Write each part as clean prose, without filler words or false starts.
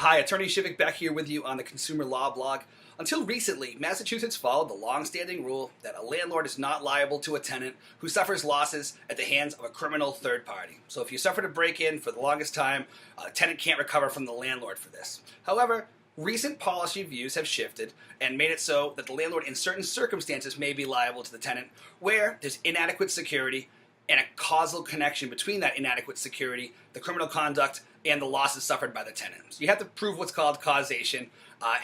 Hi, Attorney Shivick back here with you on the Consumer Law blog. Until recently, Massachusetts followed the long-standing rule that a landlord is not liable to a tenant who suffers losses at the hands of a criminal third party. So if you suffered a break-in for the longest time, a tenant can't recover from the landlord for this. However, recent policy views have shifted and made it so that the landlord in certain circumstances may be liable to the tenant where there's inadequate security and a causal connection between that inadequate security, the criminal conduct, and the losses suffered by the tenant. So you have to prove what's called causation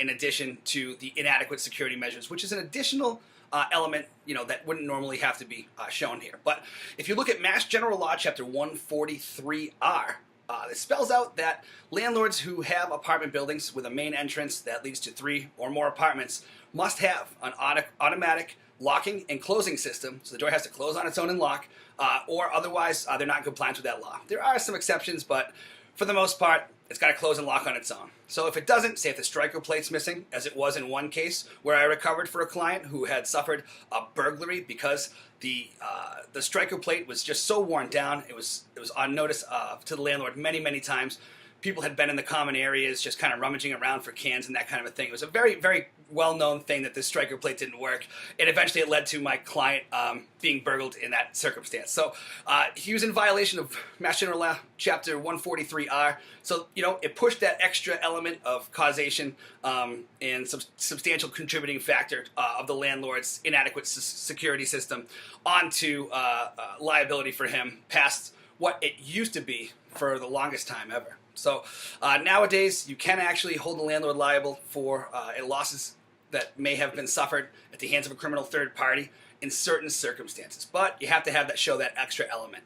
in addition to the inadequate security measures, which is an additional element, that wouldn't normally have to be shown here. But if you look at Mass General Law, Chapter 143R, it spells out that landlords who have apartment buildings with a main entrance that leads to 3 or more apartments must have an automatic locking and closing system, so the door has to close on its own and lock, or otherwise they're not in compliance with that law. There are some exceptions, but for the most part, it's got to close and lock on its own. So if it doesn't, say if the striker plate's missing, as it was in one case where I recovered for a client who had suffered a burglary because the striker plate was just so worn down, it was on notice to the landlord many times. People had been in the common areas just kind of rummaging around for cans and that kind of a thing. It was a very well-known thing that this striker plate didn't work, and eventually it led to my client being burgled in that circumstance. So he was in violation of Mass General Law, Chapter 143R. So, it pushed that extra element of causation and some substantial contributing factor of the landlord's inadequate security system onto liability for him past what it used to be for the longest time ever. So nowadays, you can actually hold the landlord liable for losses that may have been suffered at the hands of a criminal third party in certain circumstances. But you have to show that extra element.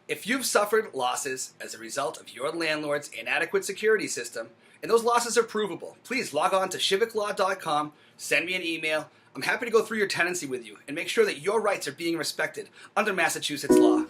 If you've suffered losses as a result of your landlord's inadequate security system, and those losses are provable, please log on to shivicklaw.com, send me an email. I'm happy to go through your tenancy with you and make sure that your rights are being respected under Massachusetts law.